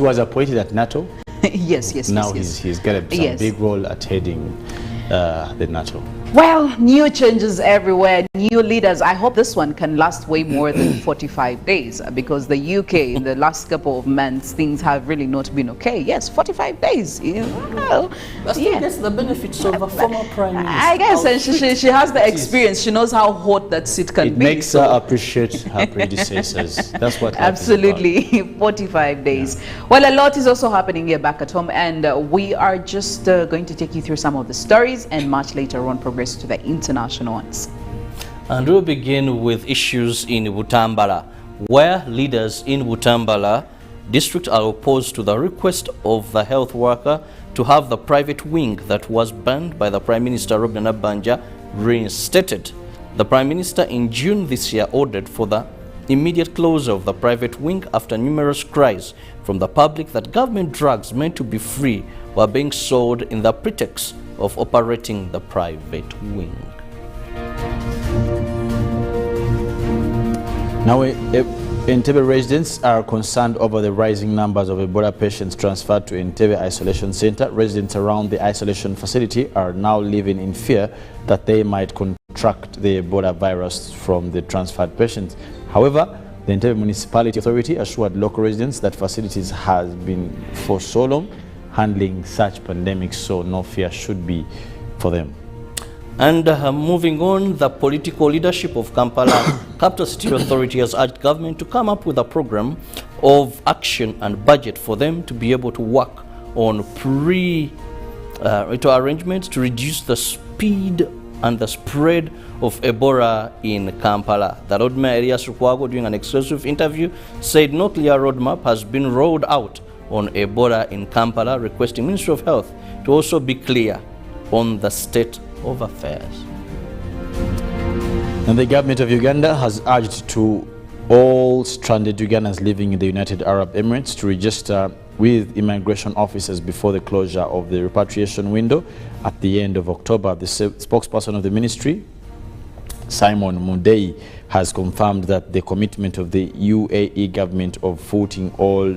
was appointed at NATO. Yes. Now he's got a big role at heading the NATO. Well, new changes everywhere, new leaders. I hope this one can last way more than 45 days because the UK in the last couple of months, things have really not been okay. Yes, 45 days. Well, but still gets the benefits of a former prime minister. I guess, and she has the experience. She knows how hot that seat can be. It makes her appreciate her predecessors. That's what absolutely 45 days. Yeah. Well, a lot is also happening here back at home, and we are just going to take you through some of the stories, and much later on progress to the international ones. And we'll begin with issues in Butambala, where leaders in Butambala district are opposed to the request of the health worker to have the private wing that was banned by the Prime Minister Robert Nabanja reinstated. The Prime Minister in June this year ordered for the immediate closure of the private wing after numerous cries from the public that government drugs meant to be free were being sold in the pretext of operating the private wing. Now, Entebbe residents are concerned over the rising numbers of Ebola patients transferred to Entebbe Isolation Center. Residents around the isolation facility are now living in fear that they might contract the Ebola virus from the transferred patients. However, the Entebbe Municipality Authority assured local residents that facilities has been for so long handling such pandemics, so no fear should be for them. And moving on, the political leadership of Kampala Capital City Authority has urged government to come up with a program of action and budget for them to be able to work on arrangements to reduce the speed and the spread of Ebola in Kampala. The Road Mayor Elias Lukwago, during an exclusive interview, said no clear roadmap has been rolled out on Ebola in Kampala, requesting Ministry of Health to also be clear on the state of affairs. And the government of Uganda has urged to all stranded Ugandans living in the United Arab Emirates to register with immigration officers before the closure of the repatriation window at the end of October. The spokesperson of the ministry, Simon Mudei, has confirmed that the commitment of the UAE government of footing all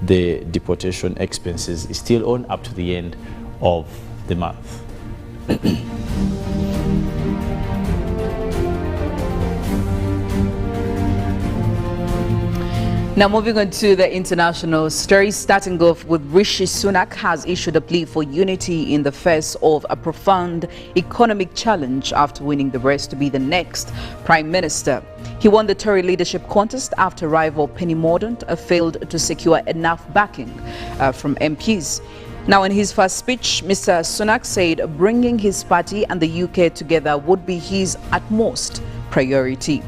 the deportation expenses is still on up to the end of the month. Now moving on to the international stories, starting off with Rishi Sunak has issued a plea for unity in the face of a profound economic challenge after winning the race to be the next Prime Minister. He won the Tory leadership contest after rival Penny Mordaunt failed to secure enough backing from MPs. Now, in his first speech, Mr. Sunak said bringing his party and the UK together would be his utmost priority.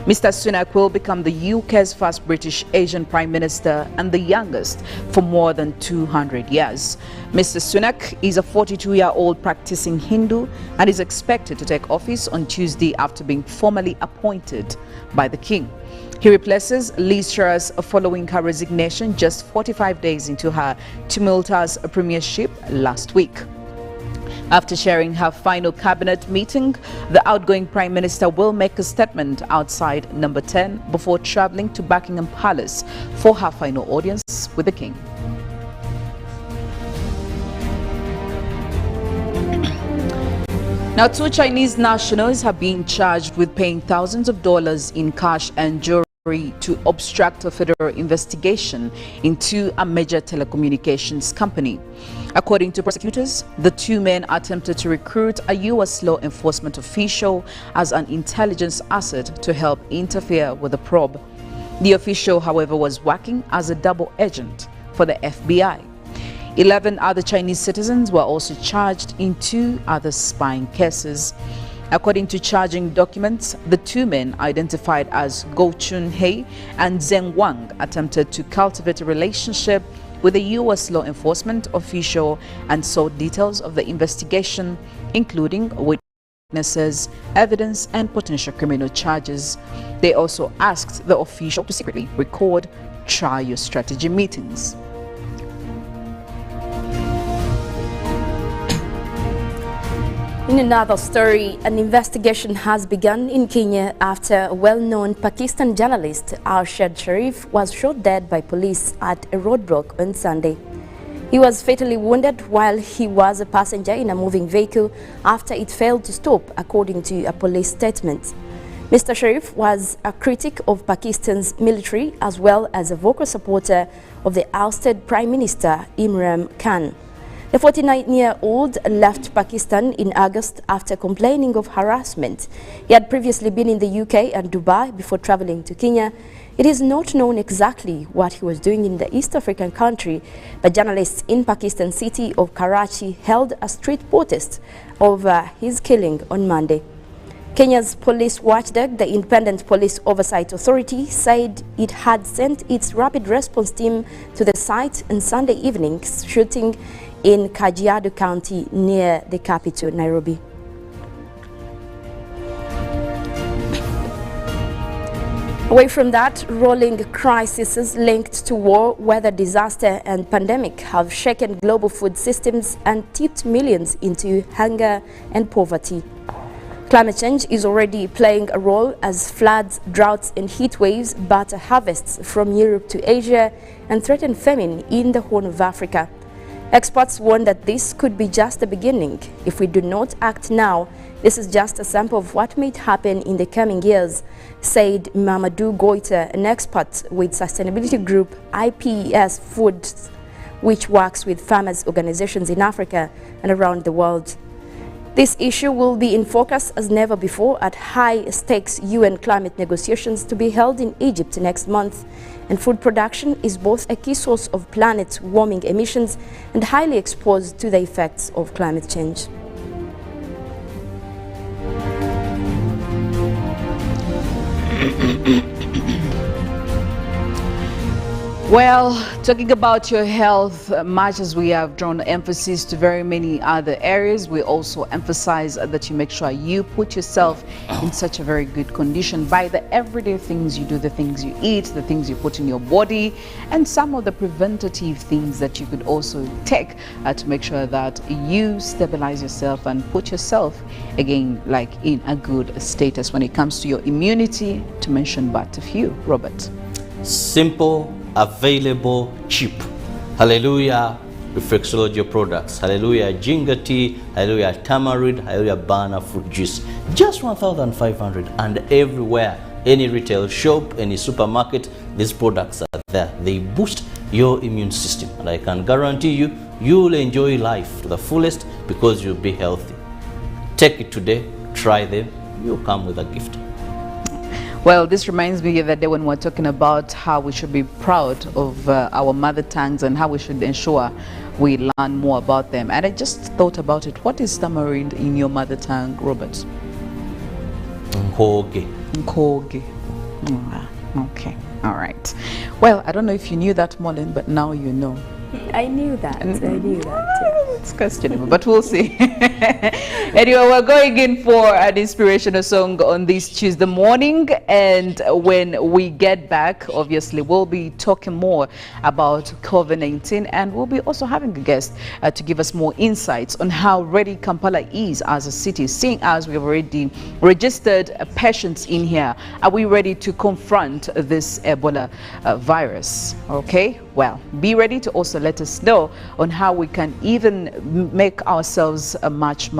Mr. Sunak will become the UK's first British Asian Prime Minister and the youngest for more than 200 years. Mr. Sunak is a 42-year-old practicing Hindu and is expected to take office on Tuesday after being formally appointed by the King. He replaces Liz Truss following her resignation just 45 days into her tumultuous premiership last week. After sharing her final cabinet meeting, the outgoing Prime Minister will make a statement outside Number 10 before travelling to Buckingham Palace for her final audience with the King. Now, 2 Chinese nationals have been charged with paying thousands of dollars in cash and jewelry to obstruct a federal investigation into a major telecommunications company. According to prosecutors, the 2 men attempted to recruit a U.S. law enforcement official as an intelligence asset to help interfere with the probe. The official, however, was working as a double agent for the FBI. 11 other Chinese citizens were also charged in 2 other spying cases. According to charging documents, the 2 men, identified as Go Chun-hei and Zheng Wang, attempted to cultivate a relationship with a U.S. law enforcement official and sought details of the investigation, including witnesses, evidence, and potential criminal charges. They also asked the official to secretly record trial strategy meetings. In another story, an investigation has begun in Kenya after a well-known Pakistan journalist, Arshad Sharif, was shot dead by police at a roadblock on Sunday. He was fatally wounded while he was a passenger in a moving vehicle after it failed to stop, according to a police statement. Mr. Sharif was a critic of Pakistan's military as well as a vocal supporter of the ousted Prime Minister Imran Khan. The 49-year-old left Pakistan in August after complaining of harassment. He had previously been in the UK and Dubai before traveling to Kenya. It is not known exactly what he was doing in the East African country, but journalists in Pakistan's city of Karachi held a street protest over his killing on Monday. Kenya's police watchdog, the Independent Police Oversight Authority, said it had sent its rapid response team to the site on Sunday evening, shooting in Kajiado County near the capital, Nairobi. Away from that, rolling crises linked to war, weather disaster and pandemic have shaken global food systems and tipped millions into hunger and poverty. Climate change is already playing a role as floods, droughts and heat waves batter harvests from Europe to Asia and threaten famine in the Horn of Africa. Experts warn that this could be just the beginning. If we do not act now, this is just a sample of what may happen in the coming years, said Mamadou Goita, an expert with sustainability group IPES Foods, which works with farmers' organizations in Africa and around the world. This issue will be in focus as never before at high-stakes UN climate negotiations to be held in Egypt next month. And food production is both a key source of planet-warming emissions and highly exposed to the effects of climate change. Well, talking about your health, much as we have drawn emphasis to very many other areas, we also emphasize that you make sure you put yourself in such a very good condition by the everyday things you do, the things you eat, the things you put in your body, and some of the preventative things that you could also take to make sure that you stabilize yourself and put yourself, again, like in a good status when it comes to your immunity, to mention but a few. Robert. Simple, available, cheap. Hallelujah, reflexology products. Hallelujah, ginger tea. Hallelujah, tamarind. Hallelujah, banana fruit juice. Just 1,500, and everywhere, any retail shop, any supermarket, these products are there. They boost your immune system, and I can guarantee you, you'll enjoy life to the fullest because you'll be healthy. Take it today, try them, you'll come with a gift. Well, this reminds me of the day when we're talking about how we should be proud of our mother tongues and how we should ensure we learn more about them. And I just thought about it. What is tamarind in your mother tongue, Robert? Nkoge. Nkoge. Okay. All right. Well, I don't know if you knew that, Mollen, but now you know. I knew that. Yeah. It's questionable, but we'll see. Anyway, we're going in for an inspirational song on this Tuesday morning, and when we get back, obviously, we'll be talking more about COVID-19, and we'll be also having a guest to give us more insights on how ready Kampala is as a city, seeing as we've already registered patients in here. Are we ready to confront this Ebola virus? Okay, well, be ready to also let us know on how we can even make ourselves much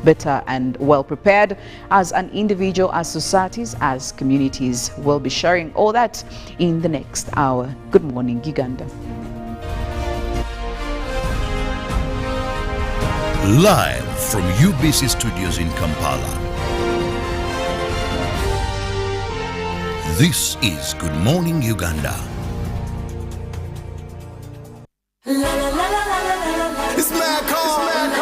better and well prepared as an individual, as societies, as communities. We'll be sharing all that in the next hour. Good morning, Uganda. Live from UBC Studios in Kampala. This is Good Morning Uganda. It's mad calm.